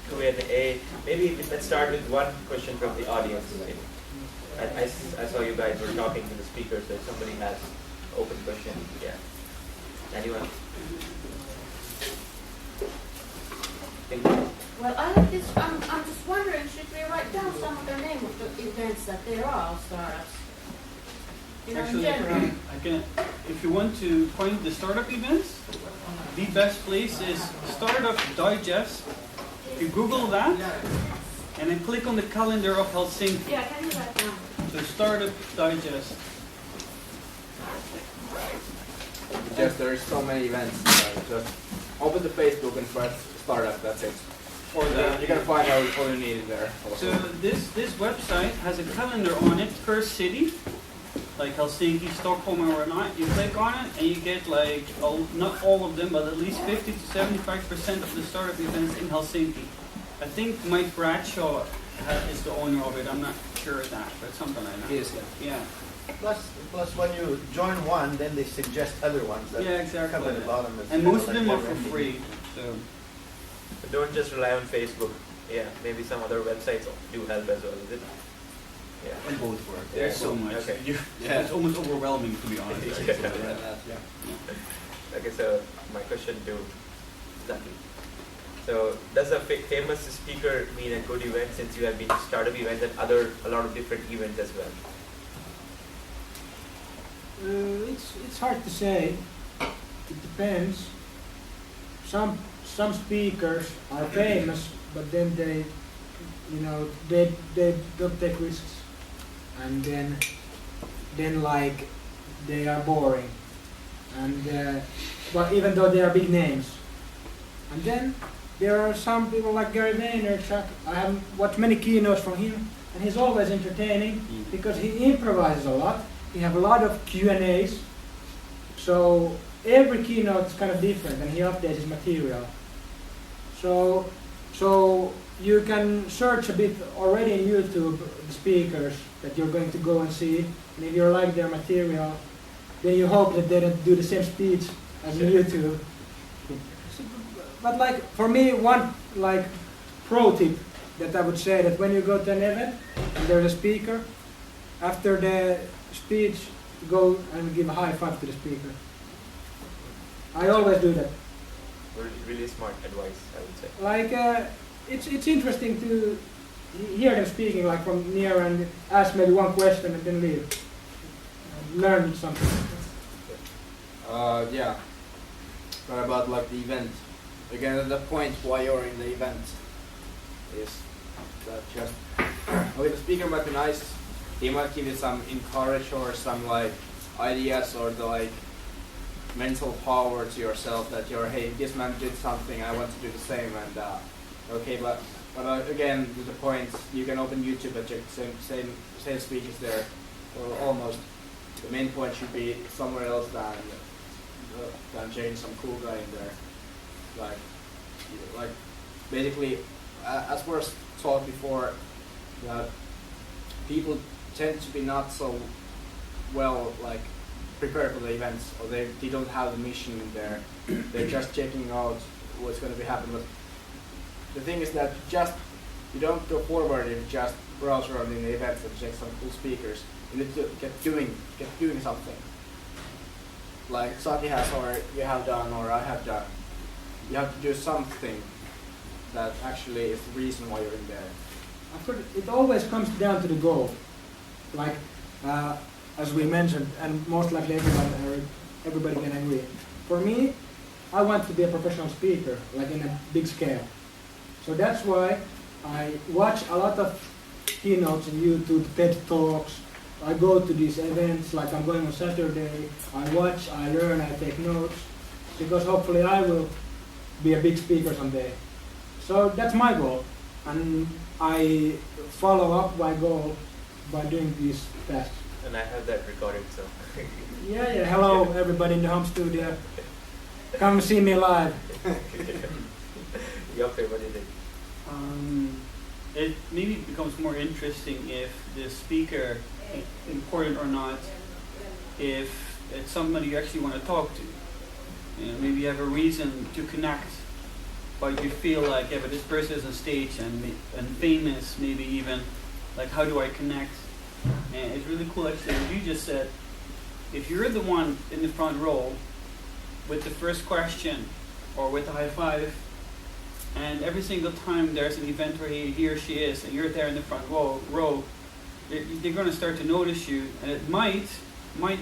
Q&A. Maybe let's start with one question from the audience. I saw you guys were talking to the speakers, so if somebody has open question, yeah. Anyone? Well, I have this. I'm just wondering, should we write down some of the name of the events that there are startups? You know, Actually, in general. I can, if you want to find the startup events, the best place is Startup Digest. If you Google that, and then click on the calendar of Helsinki. Yeah, can you write down? So Startup Digest. Just there's so many events. Just open the Facebook and press startup. That's it. Or that. You can find all you need in there. Also. So this website has a calendar on it per city, like Helsinki, Stockholm, or not. You click on it and you get like not all of them, but at least 50 to 75% of the startup events in Helsinki. I think Mike Bradshaw is the owner of it. I'm not sure of that, but something like that. Yes, Yeah. Plus, when you join one, then they suggest other ones that Yeah, exactly. come at the bottom. And most of them are for free. So. But don't just rely on Facebook. Yeah, maybe some other websites do help as well, is it? Yeah. And both work. There's so much. Okay. It's almost overwhelming, to be honest. Okay, so my question to Zaki. So does a famous speaker mean a good event, since you have been startup events and a lot of different events as well? It's hard to say. It depends. Some speakers are famous, but then they don't take risks, and then like they are boring, and but even though they are big names, and then there are some people like Gary Vaynerchuk. I have watched many keynotes from him, and he's always entertaining because he improvises a lot. He have a lot of Q&As, so every keynote is kind of different, and he updates his material. So you can search a bit already in YouTube the speakers that you're going to go and see, and if you like their material, then you hope that they don't do the same speech as on YouTube. But like for me, one like pro tip that I would say, that when you go to an event and there's a speaker, after the speech, go and give a high five to the speaker. I always do that. Really smart advice, I would say. Like it's interesting to hear them speaking like from near and ask maybe one question and then leave. Learn something. Yeah. What about like the event? Again, the point why you're in the event is that just okay, the speaker might be nice. He might give you some encourage or some like ideas or the like mental power to yourself that you're, hey, this man did something, I want to do the same, and okay, but again, to the point, you can open YouTube and check same speeches there, or almost. The main point should be somewhere else than checking some cool guy in there. Like basically, as was taught before, that people tend to be not so well like prepared for the events, or they don't have the mission in there. They're just checking out what's going to be happening. But the thing is that you don't go forward if you just browse around in the events and check some cool speakers. You need to get doing something. Like Saki has, or you have done, or I have done. You have to do something that actually is the reason why you're in there. Of course, it always comes down to the goal. Like as we mentioned, and most likely everybody can agree. For me, I want to be a professional speaker, like in a big scale. So that's why I watch a lot of keynotes on YouTube, TED Talks. I go to these events, like I'm going on Saturday. I watch, I learn, I take notes, because hopefully I will be a big speaker someday. So that's my goal, and I follow up my goal by doing these tasks. And I have that recorded, so. Yeah. Hello, everybody in the home studio. Come see me live. Your favorite is it? It maybe becomes more interesting if the speaker, important or not, if it's somebody you actually want to talk to. You know, maybe you have a reason to connect but you feel like, yeah, but this person is on stage and famous, maybe even, like, how do I connect? And it's really cool, actually, what you just said. If you're the one in the front row with the first question or with the high five, and every single time there's an event where he or she is, and you're there in the front row, they're going to start to notice you, and it might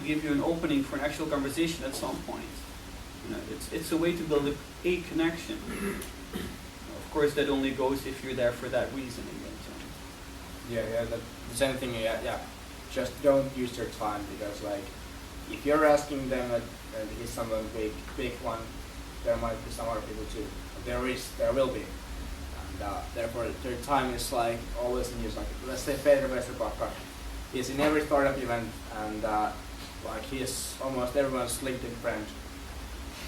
give you an opening for an actual conversation at some point. You know, it's a way to build a connection. Of course, that only goes if you're there for that reason again. So. Yeah, the same thing. Yeah. Just don't use your time, because like if you're asking them and he's someone big one, there might be some other people too. There will be, and therefore their time is like always in use. Like let's say Peter Westerbacher, he's in every startup event, and like he's almost everyone's LinkedIn friend.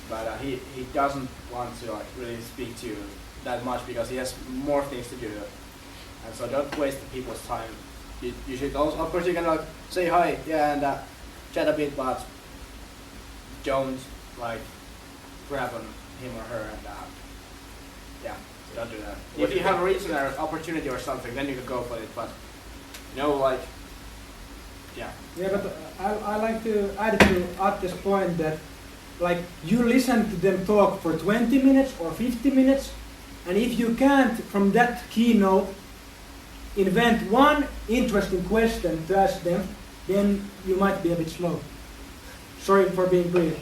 But he doesn't want to like really speak to you that much because he has more things to do. And so don't waste the people's time. You should also, of course, you can like say hi, yeah, and chat a bit, but don't like grab on him or her, and yeah, don't do that. If you have a reason or opportunity or something, then you can go for it. But like, yeah. Yeah, but I like to add to Atte's point that like you listen to them talk for 20 minutes or 50 minutes, and if you can't from that keynote invent one interesting question to ask them, then you might be a bit slow. Sorry for being brief.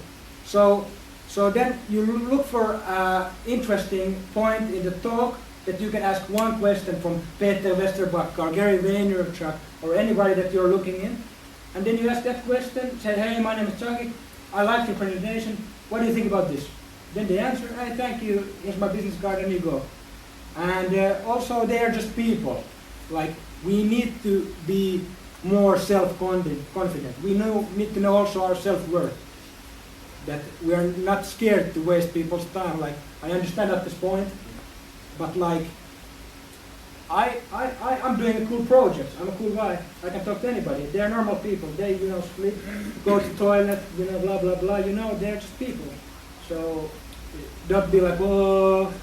So then you look for an interesting point in the talk that you can ask one question from Peter Westerbacher or Gary Vaynerchuk or anybody that you're looking in, and then you ask that question, say, hey, my name is Chucky, I like your presentation, what do you think about this? Then they answer, hey, thank you, here's my business card, and you go. And also they are just people. Like, we need to be more self-confident. We need to know also our self-worth. That we are not scared to waste people's time. Like, I understand at this point, but like, I'm doing a cool project. I'm a cool guy. I can talk to anybody. They're normal people. They, sleep, go to the toilet, blah, blah, blah. They're just people. So don't be like, whoa.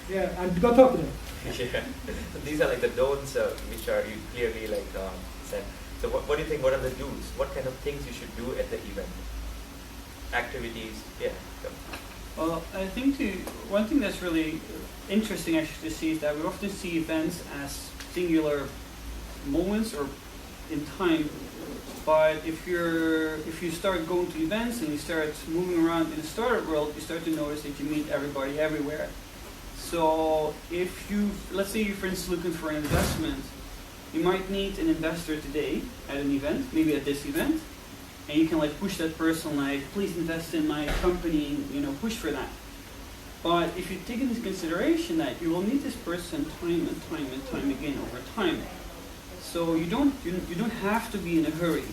Yeah, and go talk to them. Yeah. So these are like the don'ts, which are you clearly like said. So what do you think? What are the do's? What kind of things you should do at the event? Activities, yeah. Well, I think one thing that's really interesting actually to see is that we often see events as singular moments or in time. But if you start going to events and you start moving around in the startup world, you start to notice that you meet everybody everywhere. So if let's say you're for instance looking for an investment, you might meet an investor today at an event, maybe at this event, and you can like push that person like, please invest in my company, push for that. But if you take into consideration that you will meet this person time and time and time again over time, so you don't have to be in a hurry.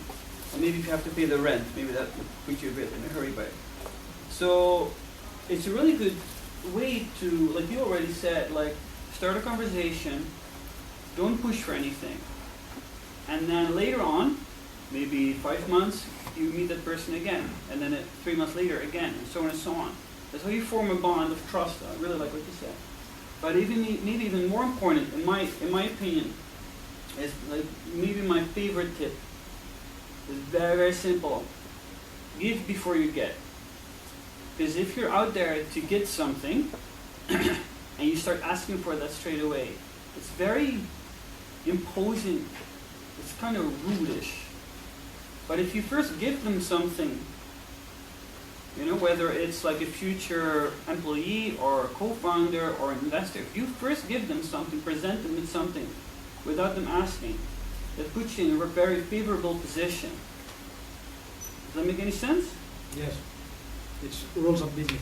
Or maybe if you have to pay the rent, maybe that would put you a bit in a hurry. But so it's a really good way to, like you already said, like start a conversation, don't push for anything, and then later on, maybe 5 months, you meet that person again, and then 3 months later again, and so on and so on. That's how you form a bond of trust. I really like what you said. But maybe even more important, in my opinion, is like maybe my favorite tip. It's very, very simple. Give before you get. Because if you're out there to get something and you start asking for that straight away, it's very imposing. It's kind of rude-ish. But if you first give them something, whether it's like a future employee or a co-founder or an investor, if you first give them something, present them with something without them asking, that puts you in a very favorable position. Does that make any sense? Yes. It's rules of business.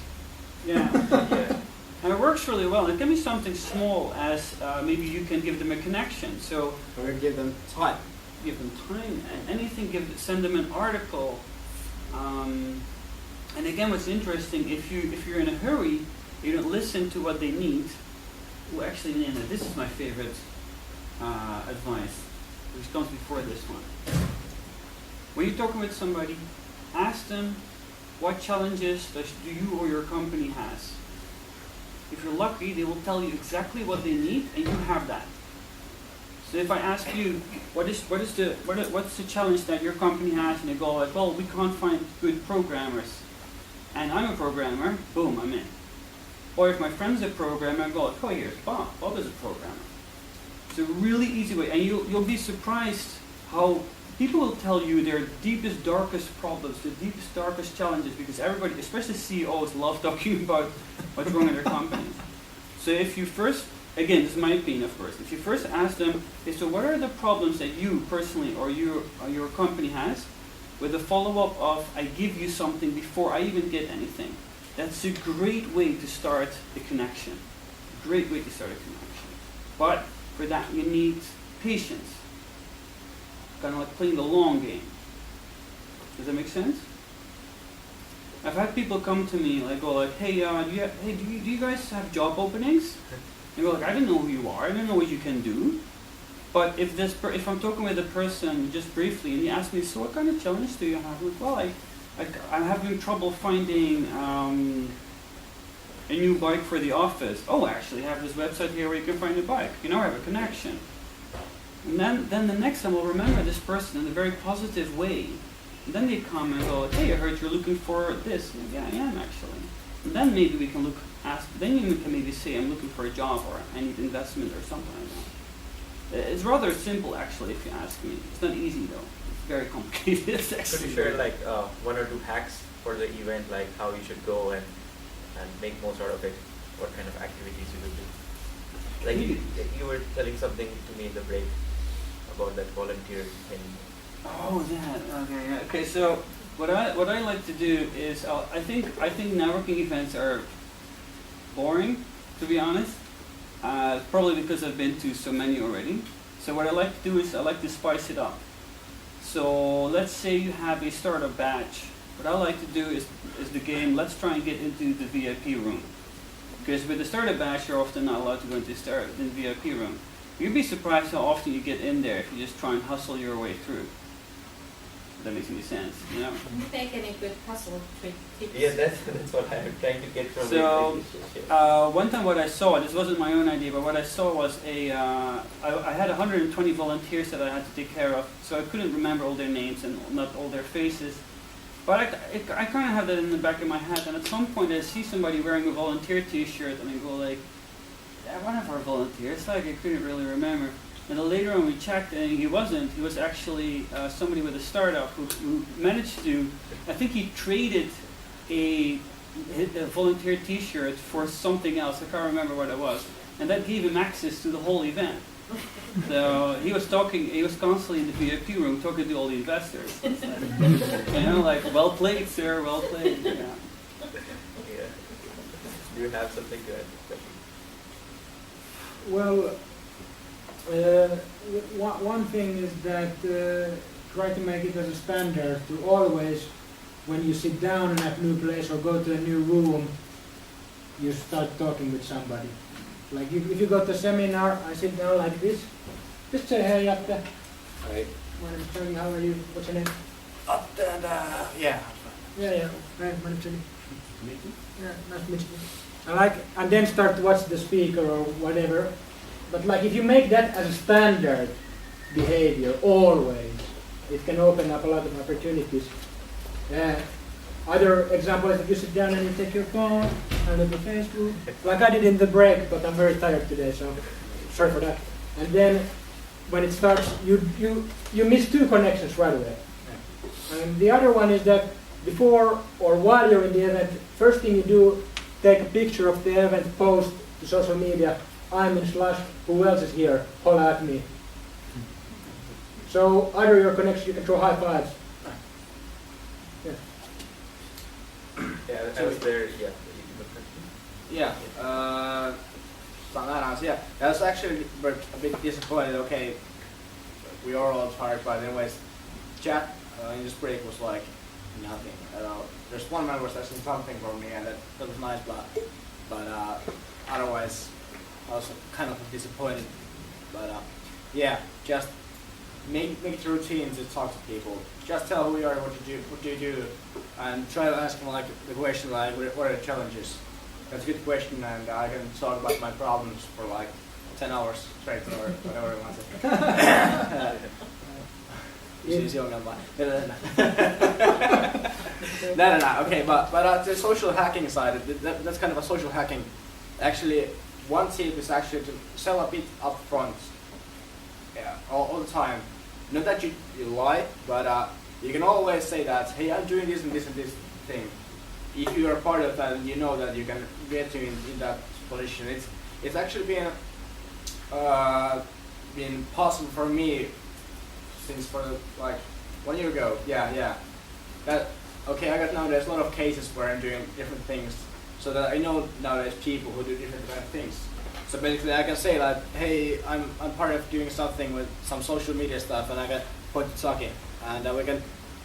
Yeah. Yeah. And it works really well. It can be something small as maybe you can give them a connection. So or give them time. Give them time and anything. Send them an article. And again, what's interesting, if you're in a hurry, you don't listen to what they need. Well, actually, Nina, this is my favorite advice, which comes before this one. When you're talking with somebody, ask them, what challenges do you or your company has? if you're lucky, they will tell you exactly what they need, and you have that. So if I ask you, what's the challenge that your company has, and they go like, well, we can't find good programmers, and I'm a programmer, boom, I'm in. Or if my friend's a programmer, I go like, oh, here's Bob. Bob is a programmer. It's a really easy way, and you'll be surprised how people will tell you their deepest, darkest problems, the deepest, darkest challenges, because everybody, especially CEOs, love talking about what's wrong in their companies. So if you first, again, this is my opinion, of course, if you first ask them, okay, so what are the problems that you personally or your company has, with a follow-up of, I give you something before I even get anything. That's a great way to start a connection. Great way to start a connection. But for that, you need patience. Kind of like playing the long game. Does that make sense? I've had people come to me like, go like, hey, do you guys have job openings? And go like, I don't know who you are. I don't know what you can do. But if I'm talking with a person just briefly, and he asks me, so what kind of challenge do you have? I'm like, well, I'm having trouble finding a new bike for the office. Oh, I actually have this website here where you can find a bike. You know, I have a connection. And then the next time I'll remember this person in a very positive way. And then they come and go, hey, I heard you're looking for this. And yeah, I am actually. And then maybe we can then you can maybe say, I'm looking for a job, or I need investment, or something like that. It's rather simple, actually, if you ask me. It's not easy, though. It's very complicated. Could you share like one or two hacks for the event, like how you should go and make most out of it? What kind of activities you will do? Like you were telling something to me in the break about that volunteer thing. Oh, that. Okay, yeah. Okay, so what I like to do is I think networking events are boring, to be honest. Probably because I've been to so many already. So what I like to do is I like to spice it up. So let's say you have a startup batch. What I like to do is the game, let's try and get into the VIP room. Because with the startup batch, you're often not allowed to go into the VIP room. You'd be surprised how often you get in there if you just try and hustle your way through. If that makes any sense, you know? Can you take any good puzzle trick tips? Yeah, that's what I'm trying to get from So, it. one time what I saw, this wasn't my own idea, but what I saw was I had 120 volunteers that I had to take care of, so I couldn't remember all their names and not all their faces. But I kind of have that in the back of my head, and at some point I see somebody wearing a volunteer t-shirt, and I go like, yeah, one of our volunteers, like I couldn't really remember. And then later on we checked, and he wasn't. He was actually somebody with a startup who managed to, I think he traded a volunteer t-shirt for something else. I can't remember what it was. And that gave him access to the whole event. So he was constantly in the VIP room talking to all the investors. You know, like, well played, sir, well played. Yeah. Yeah. Do you have something to add? Well, one thing is that try to make it as a standard to always, when you sit down in a new place or go to a new room, you start talking with somebody. Like if you go to a seminar, I sit down like this. Just say, hey, Atte. Hey. My name is Charlie, how are you? What's your name? Atte, yeah. Yeah. Hi, my name is Charlie. Yeah, nice to meet you. And then start to watch the speaker or whatever. But like if you make that as a standard behavior always, it can open up a lot of opportunities. Other example is if you sit down and you take your phone and look at Facebook, like I did in the break, but I'm very tired today, so sorry for that. And then when it starts, you miss two connections right away. And the other one is that before or while you're in the event, first thing you do, take a picture of the event, post to social media, I'm in Slush, who else is here, holla at me. So either your connection, you can throw high fives. Yeah, I was there, yeah. Yeah, yeah. I was actually a bit disappointed. Okay, we are all tired, but anyways, chat in this break was like nothing at all. There's one member session something for me, and that was nice, but otherwise I was kind of disappointed. But yeah, just make it a routine to talk to people. Just tell who you are, what do you do, and try to ask them like the question like, what are the challenges? That's a good question, and I can talk about my problems for like 10 hours straight or whatever you want to say. Siis ongelma. No. Okay, but the social hacking side, that's kind of a social hacking. Actually, one tip is actually to sell a bit up front. Yeah, all the time. Not that you lie, but you can always say that, hey, I'm doing this and this and this thing. If you are part of that, and you know that you can get you in that position. It's actually been possible for me since for like 1 year ago. Yeah. That okay. I got nowadays a lot of cases where I'm doing different things, so that I know nowadays people who do different kind of things. So basically, I can say that, hey, I'm part of doing something with some social media stuff, and I can point to Saki, and we can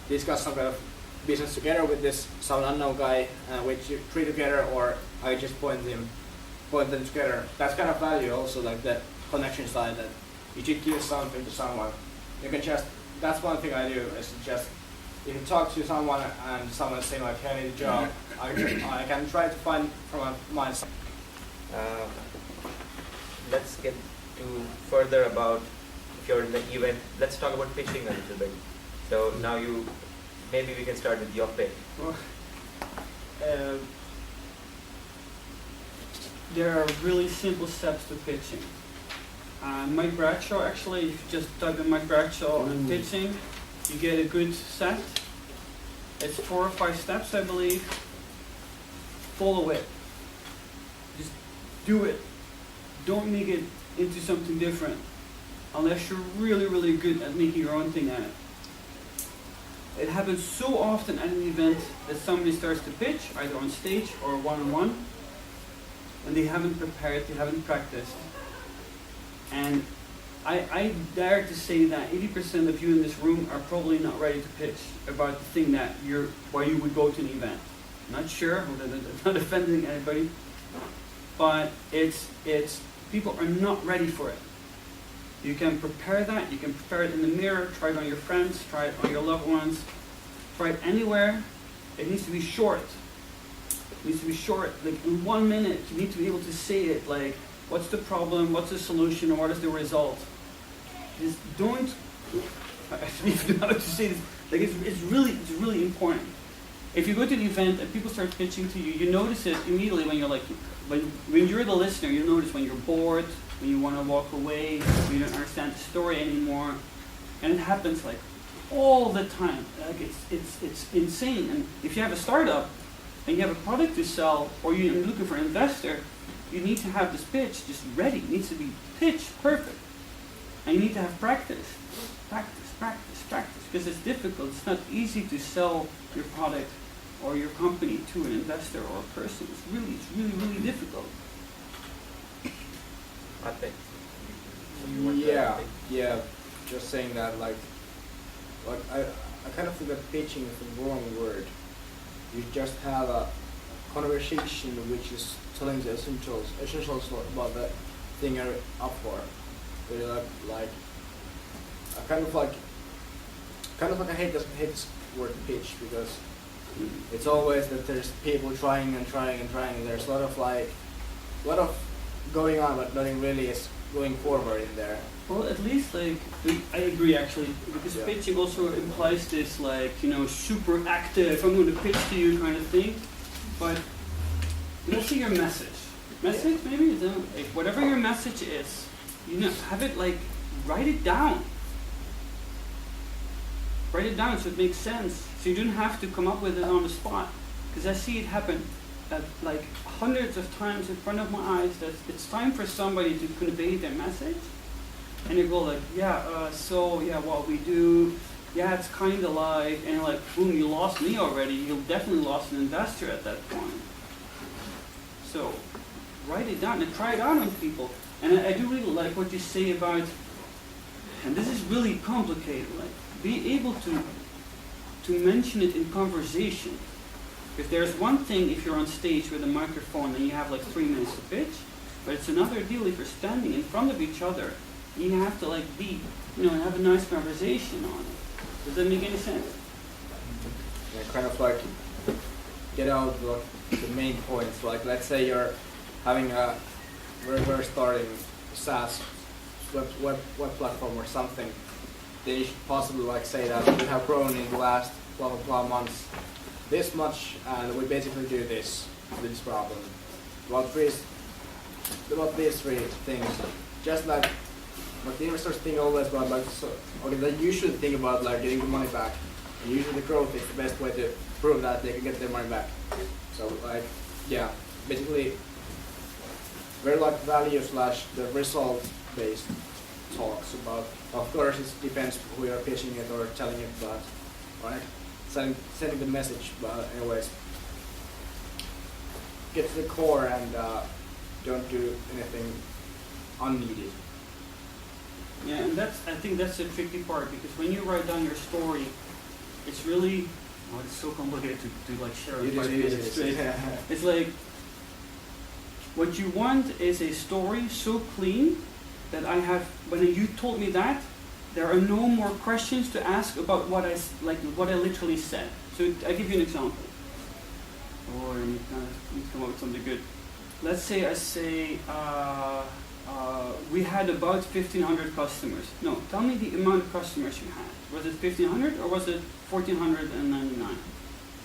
discuss some kind of business together with this some unknown guy, which you treat together, or I just point them together. That's kind of value also, like the connection side, that you should give something to someone. You can just, that's one thing I do, is just, if you talk to someone and someone's saying like, hey, I need a job, I can try to find from a mindset. Let's get to further about if you're in the event. Let's talk about pitching a little bit. So now maybe we can start with your pick. There are really simple steps to pitching. Mike Bradshaw, actually, if you just type in Mike Bradshaw and pitching, you get a good set. It's 4 or 5 steps, I believe. Follow it. Just do it. Don't make it into something different, unless you're really, really good at making your own thing at it. It happens so often at an event that somebody starts to pitch, either on stage or one-on-one, and they haven't prepared, they haven't practiced. And I dare to say that 80% of you in this room are probably not ready to pitch about the thing that why you would go to an event. I'm not sure, I'm not offending anybody, but it's people are not ready for it. You can prepare that, you can prepare it in the mirror, try it on your friends, try it on your loved ones, try it anywhere. It needs to be short. It needs to be short, like in 1 minute, you need to be able to say it, like, what's the problem, what's the solution, or what is the result? Just don't, I don't even know how to say this, like it's really important. If you go to the event and people start pitching to you, you notice it immediately when you're like, when you're the listener, you notice when you're bored, when you want to walk away, when you don't understand the story anymore. And it happens like all the time. Like it's insane. And if you have a startup and you have a product to sell, or you're looking for an investor, you need to have this pitch just ready. It needs to be pitch perfect. And you need to have practice. Because it's difficult. It's not easy to sell your product or your company to an investor or a person. It's really difficult. I think. Yeah. Just saying that, like I kind of think that pitching is the wrong word. You just have a conversation which is telling the essentials about the thing you're up for. Really like I kind of like I hate this word pitch, because it's always that there's people trying and there's a lot of going on, but nothing really is going forward in there. Well, at least I agree actually, because pitching also implies this super active, I'm going to pitch to you kind of thing, but mostly your message. Maybe, whatever your message is, have it write it down. Write it down so it makes sense, so you don't have to come up with it on the spot. Because I see it happen hundreds of times in front of my eyes, that it's time for somebody to convey their message, and you go what we do, it's kind of like, and boom, you lost me already. You definitely lost an investor at that point. So write it down and try it out on people. And I do really like what you say about, and this is really complicated, be able to mention it in conversation. If there's one thing if you're on stage with a microphone and you have 3 minutes to pitch, but it's another deal if you're standing in front of each other. You have to have a nice conversation on it. Does that make any sense? Yeah, kind of get out the main points. Like let's say you're having a very starting SaaS web platform or something, then you should possibly like say that we have grown in the last blah blah blah months this much, and we basically do this problem. About these three things, just like the investors think always about like so, okay, they usually think about like getting the money back, and usually the growth is the best way to prove that they can get their money back. So like yeah, basically very like value / the result based talks about. Of course, it depends who you're pitching it or telling it about, right? Sending the message, but anyways, get to the core and don't do anything unneeded. Yeah, and I think that's the tricky part, because when you write down your story, it's really, it's so complicated to like share in 5 minutes straight. It's like, what you want is a story so clean that when you told me that, there are no more questions to ask about what I literally said. So I give you an example. Or I need to come up with something good. Let's say I say we had about 1,500 customers. No, tell me the amount of customers you had. Was it 1,500 or was it 1,499?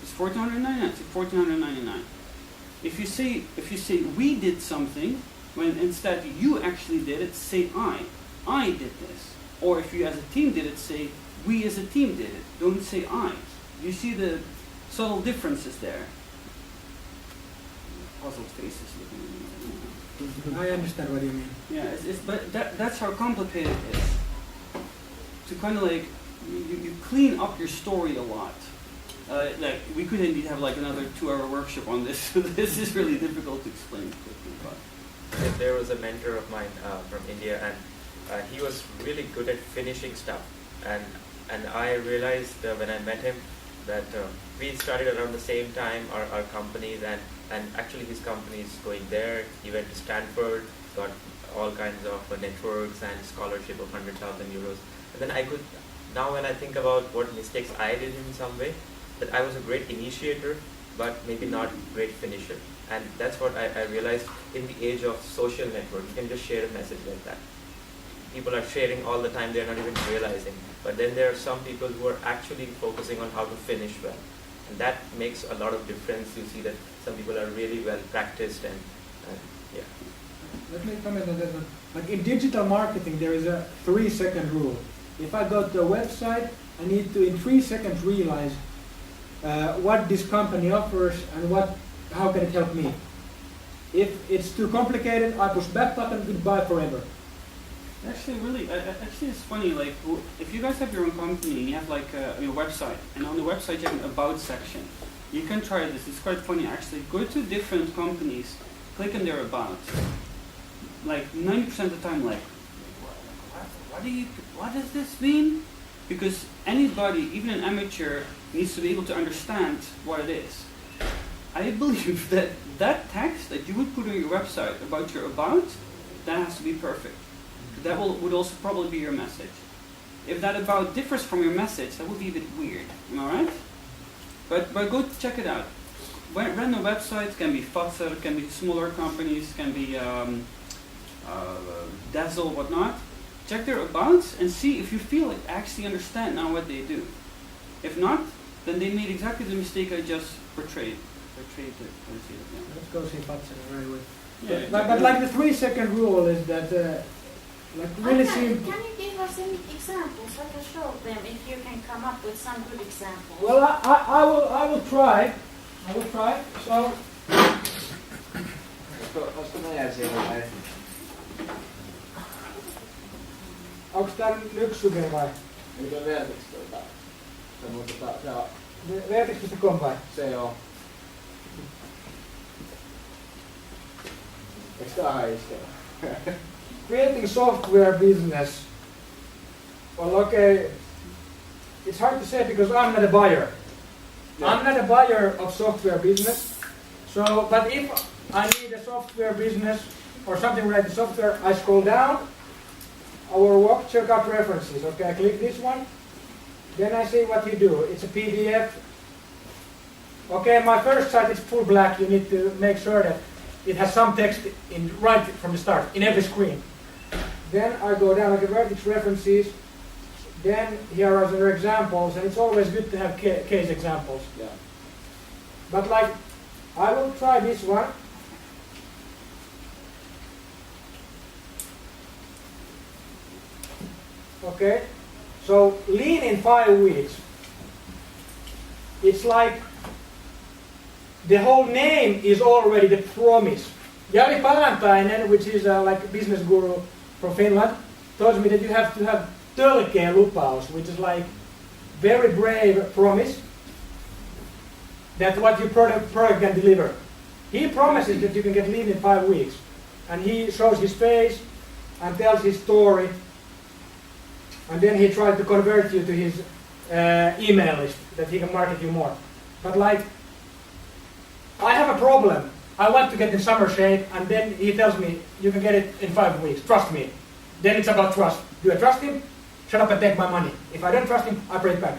It's 1,499. It's 1,499. If you say we did something, when instead you actually did it, say I did this. Or if you as a team did it, say we as a team did it. Don't say I. You see the subtle differences there. Puzzled faces looking at me. I understand what you mean. Yeah, but that's how complicated it is. To kind of like, you clean up your story a lot. Like we could indeed have like another 2-hour workshop on this. This is really difficult to explain quickly. But There was a mentor of mine from India, and he was really good at finishing stuff. And I realized when I met him that we started around the same time, our companies, and actually his company is going there. He went to Stanford, got all kinds of networks and scholarship of 100,000 euros. And then now when I think about what mistakes I did in some way, that I was a great initiator, but maybe not great finisher. And that's what I realized in the age of social network. You can just share a message like that. People are sharing all the time, they're not even realizing. But then there are some people who are actually focusing on how to finish well. And that makes a lot of difference. You see that some people are really well practiced and yeah. Let me comment on that one. Like in digital marketing, there is a 3-second rule. If I go to a website, I need to in 3 seconds realize what this company offers and how can it help me. If it's too complicated, I push back button, goodbye forever. actually, it's funny. Like, if you guys have your own company and you have like a website, and on the website you have an about section, you can try this. It's quite funny actually. Go to different companies, click on their about. Like 90% of the time, like, what does this mean? Because anybody, even an amateur, needs to be able to understand what it is. I believe that text that you would put on your website about your about, that has to be perfect. That would also probably be your message. If that about differs from your message, that would be a bit weird. Am I right? But go check it out. Random websites can be Fatser, can be smaller companies, can be Dazzle, whatnot. Check their abouts and see if you feel like actually understand now what they do. If not, then they made exactly the mistake I just portrayed. Let's go see Fatsen right away. Yeah, But like the 3-second rule is that like really simple. Can you give us any examples? I can show them if you can come up with some good examples. Well, I will try. So. Olisiko meidän siellä vai? Onko tää nyt lyksykö vai? Eikö Vertex se on Vertex.com vai? se on. Eikö tää haistella? Creating software business. Well, okay, it's hard to say because I'm not a buyer. Yeah. I'm not a buyer of software business. So, but if I need a software business or something related to software, I scroll down. I will walk, check out references. Okay, I click this one. Then I see what you do. It's a PDF. Okay, my first site is full black. You need to make sure that it has some text in right from the start in every screen. Then I go down to vertex references. Then here are other examples, and it's always good to have case examples. Yeah. But like, I will try this one. Okay, so lean in 5 weeks. It's like the whole name is already the promise. Jari Palantainen, which is like a business guru from Finland, told me that you have to have tölkeä lupaus, which is like very brave promise that what your product can deliver. He promises that you can get lean in 5 weeks, and he shows his face and tells his story, and then he tries to convert you to his email list that he can market you more. But like, I have a problem. I want to get in summer shape, and then he tells me you can get it in 5 weeks. Trust me. Then it's about trust. Do I trust him? Shut up and take my money. If I don't trust him, I pay it back.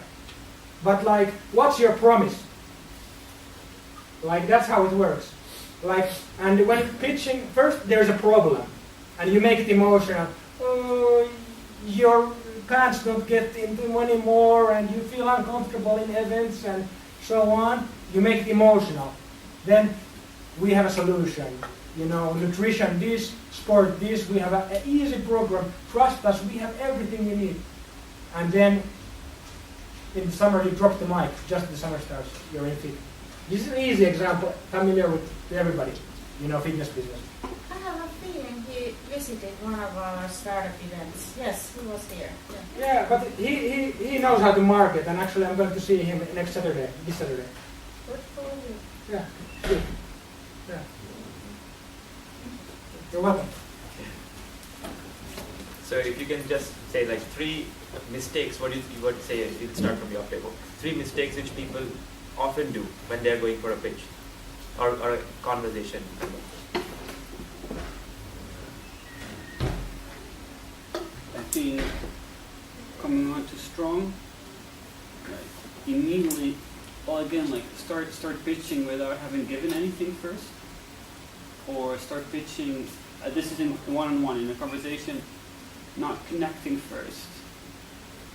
But like, what's your promise? Like, that's how it works. Like, and when pitching, first there's a problem, and you make it emotional. Oh, your pants don't get into anymore, and you feel uncomfortable in events, and so on. You make it emotional. Then we have a solution. You know, nutrition this, sport this. We have an easy program. Trust us. We have everything you need. And then in the summer you drop the mic. Just the summer starts. You're in fit. This is an easy example, familiar with everybody. You know, fitness business. I have a feeling he visited one of our startup events. Yes, he was here. Yeah. Yeah, but he knows how to market, and actually I'm going to see him next Saturday, this Saturday. Good for you. Yeah, good. Yeah. You're welcome. So if you can just say like 3 mistakes, what you would say, you'll start from your table. 3 mistakes which people often do when they're going for a pitch or a conversation. I think coming on too strong, like immediately, well again, like start pitching without having given anything first, or start pitching. This is in one-on-one in a conversation, not connecting first.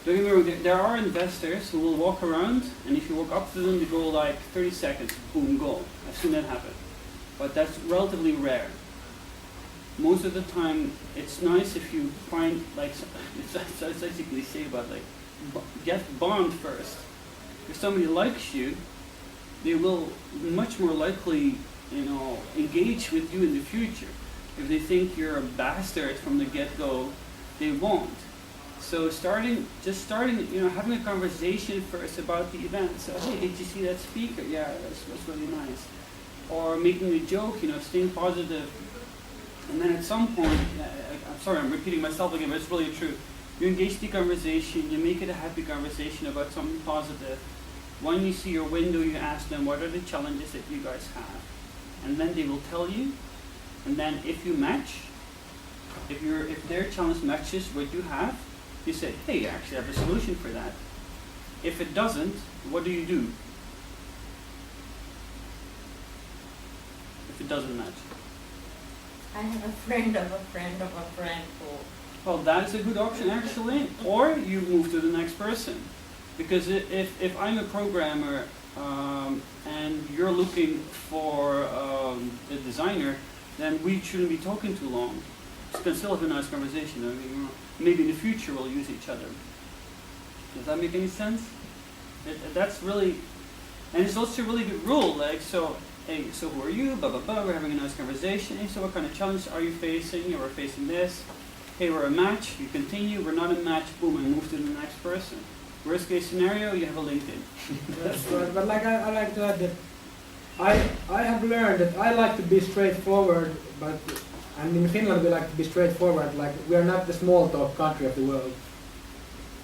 Don't get me wrong, there are investors who will walk around, and if you walk up to them, they go like 30 seconds, boom, goal. I've seen that happen. But that's relatively rare. Most of the time, it's nice if you find, like, it's such a cliche, but like, get bond first. If somebody likes you, they will much more likely, you know, engage with you in the future. If they think you're a bastard from the get-go, they won't. So just starting, you know, having a conversation first about the event. So, hey, did you see that speaker? Yeah, that's really nice. Or making a joke, you know, staying positive. And then at some point, I'm sorry, I'm repeating myself again, but it's really true. You engage the conversation, you make it a happy conversation about something positive. When you see your window, you ask them, what are the challenges that you guys have? And then they will tell you. And then if you match, if their challenge matches what you have, you say, hey, I actually have a solution for that. If it doesn't, what do you do? If it doesn't match. I have a friend of a friend of a friend who. Well, that is a good option actually. Or you move to the next person. Because if I'm a programmer and you're looking for a designer, then we shouldn't be talking too long. We can still have a nice conversation. I mean, maybe in the future we'll use each other. Does that make any sense? That's really, and it's also a really good rule. Like, so, hey, so who are you? Blah blah blah. We're having a nice conversation. Hey, so what kind of challenge are you facing? Yeah, we're facing this. Hey, we're a match. You continue. We're not a match. Boom, and move to the next person. Worst case scenario, you have a LinkedIn. That's right. But like I like to add that I have learned that I like to be straightforward, but and in Finland we like to be straightforward. Like, we are not the small talk country of the world,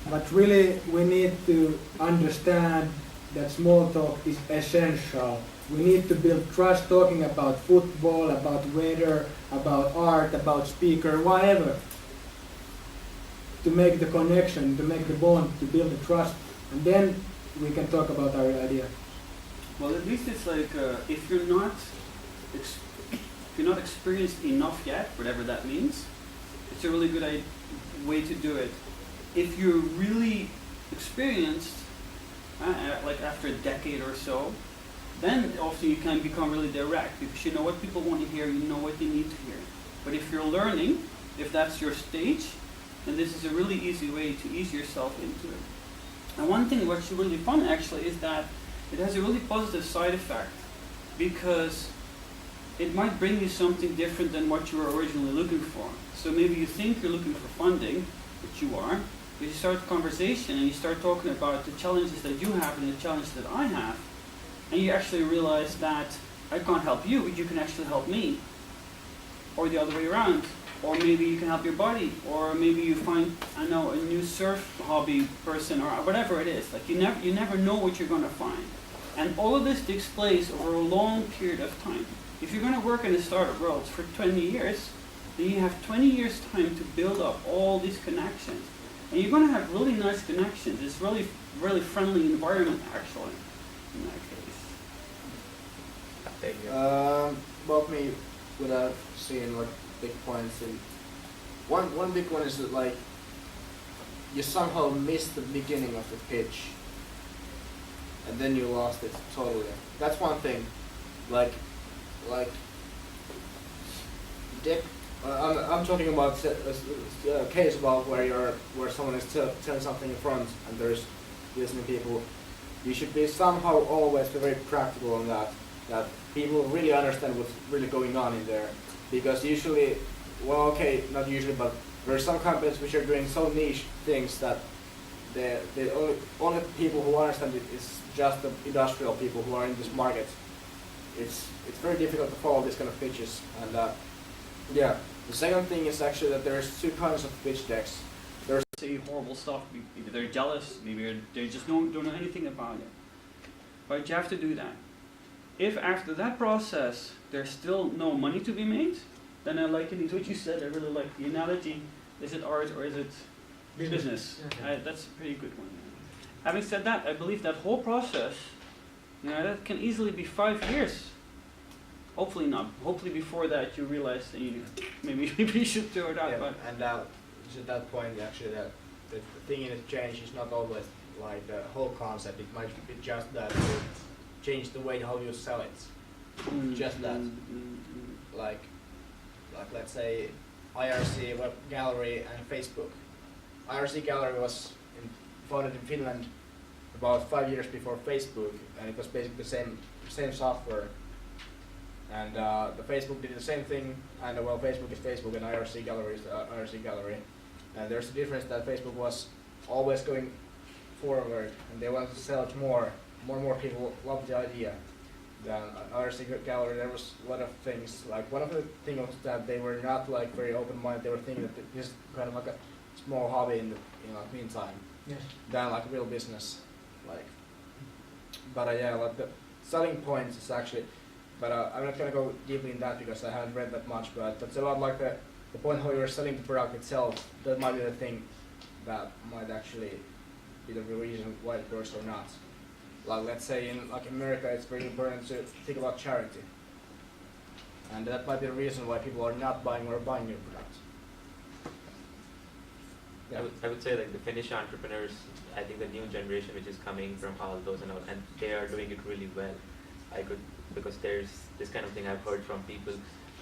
but really we need to understand that small talk is essential. We need to build trust talking about football, about weather, about art, about speaker, whatever. To make the connection, to make the bond, to build the trust, and then we can talk about our idea. Well, at least it's like if you're not experienced enough yet, whatever that means, it's a really good way to do it. If you're really experienced, like after a decade or so, then also you can become really direct because you know what people want to hear, you know what they need to hear. But if you're learning, if that's your stage, then this is a really easy way to ease yourself into it. And one thing what's really fun actually is that it has a really positive side effect because it might bring you something different than what you were originally looking for. So maybe you think you're looking for funding, which you are, but you start the conversation and you start talking about the challenges that you have and the challenges that I have, and you actually realize that I can't help you, but you can actually help me. Or the other way around. Or maybe you can help your buddy, or maybe you find, I know, a new surf hobby person, or whatever it is. Like you never know what you're going to find. And all of this takes place over a long period of time. If you're going to work in the startup world for 20 years, then you have 20 years time to build up all these connections. And you're going to have really nice connections. It's really, really friendly environment actually, in that case. There you go. About me, without seeing like big points, and one big one is that like you somehow missed the beginning of the pitch, and then you lost it totally. That's one thing. Like I'm talking about a case about where someone is telling something in front and there's listening people. You should be somehow always be very practical on that people really understand what's really going on in there. Because usually, well, okay, not usually, but there are some companies which are doing so niche things that the only people who understand it is just the industrial people who are in this market. It's very difficult to follow these kind of pitches. And yeah, the second thing is actually that there's two kinds of pitch decks. There's Say horrible stuff, maybe they're jealous, maybe they just don't know anything about it. But you have to do that. If after that process there's still no money to be made, then I like it. It's what you said. I really like the analogy. Is it art or is it business? Yeah. That's a pretty good one. Having said that, I believe that whole process, that can easily be 5 years. Hopefully not. Hopefully before that you realize that you maybe you should throw it out. yeah, But and to that point actually that the thing in change is not always like the whole concept. It might be just that you change the way how you sell it. Just that. Like let's say IRC web gallery and Facebook. IRC gallery was founded in Finland about 5 years before Facebook, and it was basically the same software. And the Facebook did the same thing, and well, Facebook is Facebook and IRC gallery is IRC gallery. And there's a difference that Facebook was always going forward, and they wanted to sell it more. More and more people loved the idea. Then IRC gallery, there was a lot of things. Like one of the things was that they were not like very open-minded. They were thinking that this is kind of like a small hobby in the meantime. Yes. Than like a real business. Like, but yeah, like the selling points is actually. But I'm not gonna go deeply in that because I haven't read that much. But it's about like the point how you're selling the product itself. That might be the thing that might actually be the real reason why it works or not. Like let's say in like America, it's very important to think about charity, and that might be the reason why people are not buying or buying your product. Yeah. I would say like the Finnish entrepreneurs, I think the new generation which is coming from all those and all, and they are doing it really well. Because there's this kind of thing I've heard from people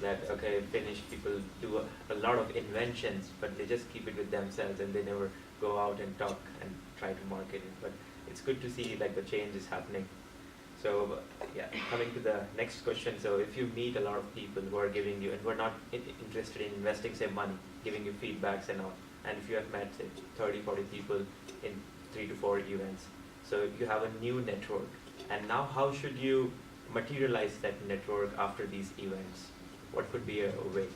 that, okay, Finnish people do a lot of inventions, but they just keep it with themselves and they never go out and talk and try to market it. But it's good to see like the change is happening. So yeah, coming to the next question. So if you meet a lot of people who are giving you, and who are not interested in investing say money, giving you feedbacks and all, and if you have met say 30, 40 people in 3 to 4 events, so you have a new network. And now how should you materialize that network after these events? What could be a way?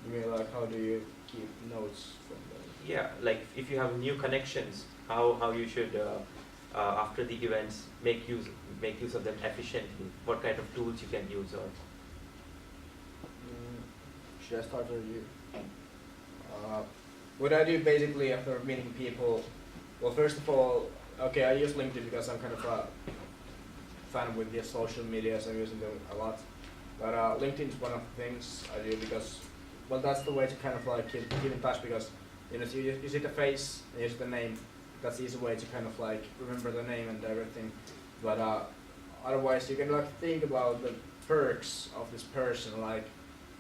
You mean like how do you keep notes from them? Yeah, like if you have new connections, how you should after the events make use of them efficiently. What kind of tools you can use or? Should I start or you? What I do basically after meeting people, well, first of all, okay, I use LinkedIn because I'm kind of fan with the social medias. I'm using them a lot. But LinkedIn is one of the things I do because, well, that's the way to kind of like keep in touch because you see the face and you see the name. That's the easy way to kind of like remember the name and everything. But otherwise, you can like think about the perks of this person, like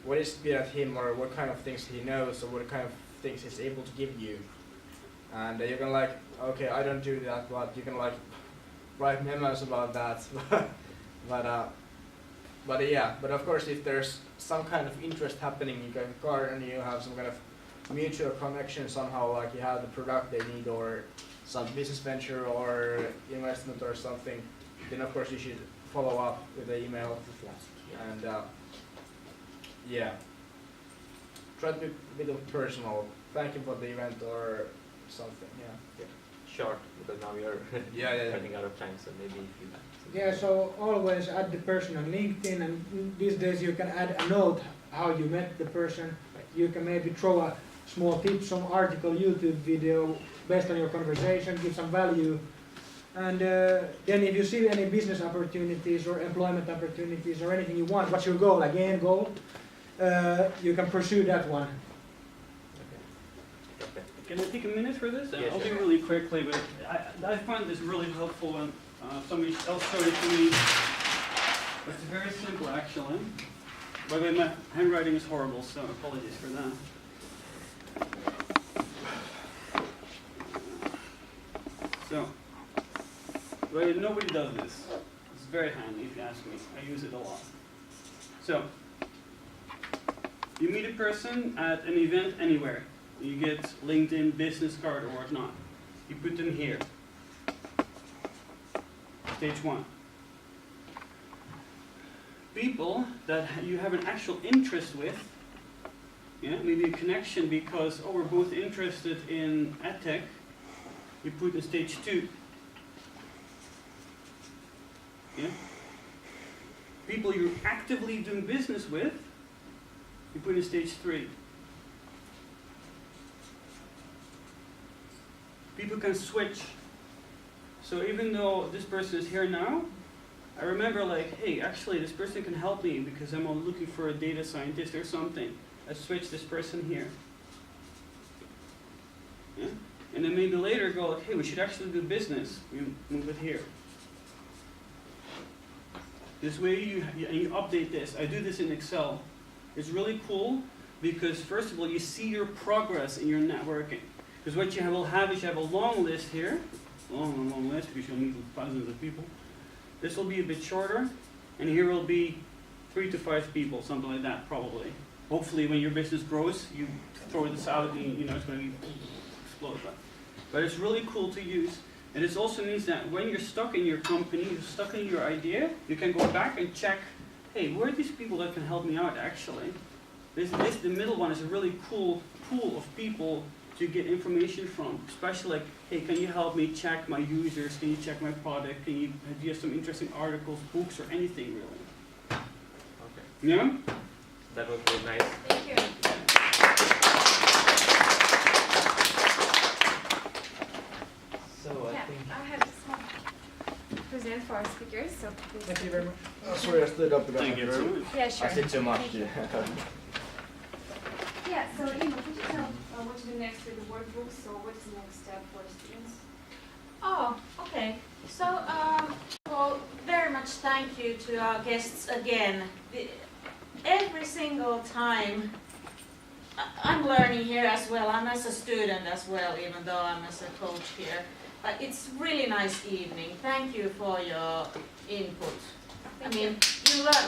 what is good at him or what kind of things he knows or what kind of things he's able to give you. And you can like, okay, I don't do that, but you can like write memos about that. But yeah, but of course if there's some kind of interest happening, you can and you have some kind of mutual connection somehow, like you have the product they need or some business venture or investment or something, then of course you should follow up with the email and yeah, try to be a bit of personal. Thank you for the event or something. Yeah. Short, because now we are running out of time, so maybe if you Yeah, so always add the person on LinkedIn, and these days you can add a note how you met the person. You can maybe throw a small tip, some article, YouTube video based on your conversation, give some value. And then if you see any business opportunities or employment opportunities or anything you want, what's your goal? Again, goal, you can pursue that one. Can I take a minute for this? Yes, I'll sure. do really quickly, but I find this really helpful when somebody else showed it to me. It's very simple, actually. By the way, my handwriting is horrible, so apologies for that. So, well, nobody does this. It's very handy if you ask me. I use it a lot. So, you meet a person at an event anywhere. You get LinkedIn business card or whatnot. You put them here. Stage 1. People that you have an actual interest with, yeah, maybe a connection because, oh, we're both interested in edtech, you put in stage 2. Yeah? People you're actively doing business with, you put in stage 3. People can switch. So even though this person is here now, I remember like, hey, actually this person can help me because I'm looking for a data scientist or something. Let's switch this person here. Yeah? And then maybe later go like, hey, we should actually do business. You move it here. This way you update this. I do this in Excel. It's really cool because first of all, you see your progress in your networking. Because what you will have is you have a long list here, long list because you'll meet with thousands of people. This will be a bit shorter, and here will be 3 to 5 people, something like that, probably. Hopefully, when your business grows, you throw this out, and you know it's going to explode. But it's really cool to use, and this also means that when you're stuck in your company, you're stuck in your idea, you can go back and check, hey, where are these people that can help me out? Actually, the middle one is a really cool pool of people to get information from, especially like, hey, can you help me check my users? Can you check my product? Do you have some interesting articles, books, or anything really? Okay. Yeah? That was very nice. Thank you. So I Yeah, think I have this one present for our speakers, so please. Thank you very much. Oh, sorry, I stood up because Thank you very much. Yeah, sure. I said too much. Thank you. Yeah, so could you tell what to do next with the workbooks? So what is the next step for students? Oh, okay. So, well, very much thank you to our guests again. Every single time, I'm learning here as well. I'm as a student as well, even though I'm as a coach here. But it's really nice evening. Thank you for your input. Thank I mean,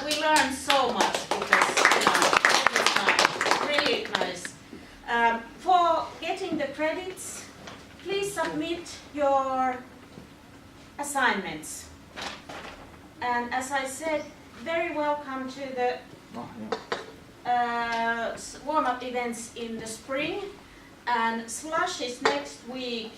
we learn so much because every time. Really nice. For getting the credits, please submit your assignments. And as I said, very welcome to the warm-up events in the spring. And Slush is next week,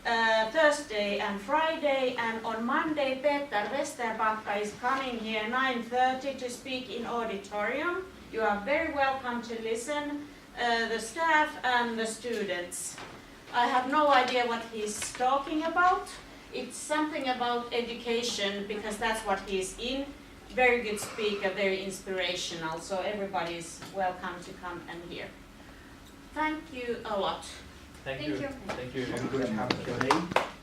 Thursday and Friday. And on Monday, Peter Westerbacka is coming here 9:30 to speak in auditorium. You are very welcome to listen, the staff and the students. I have no idea what he's talking about, It's something about education because that's what he's in. Very good speaker, very inspirational. So everybody is welcome to come and hear. Thank you a lot. Thank Thank you. you. Thank you. I'm going to have a Q&A.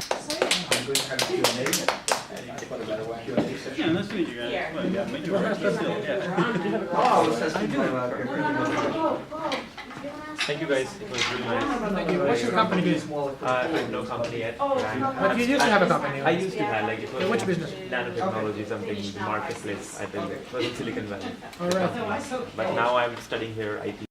Sorry? I'm going to have a Q&A. For the better way. Yeah, nice to meet you guys. Here. Well, yeah, meet you already, but still, yeah. Oh, that's I do. Thank you guys. It was really nice. Thank you. What's your company do? I have no company yet. Oh, But you used to have a company. I used to have like it was Which business? nanotechnology, something marketplace. I think it was in Silicon Valley. All right. But now I'm studying here IT.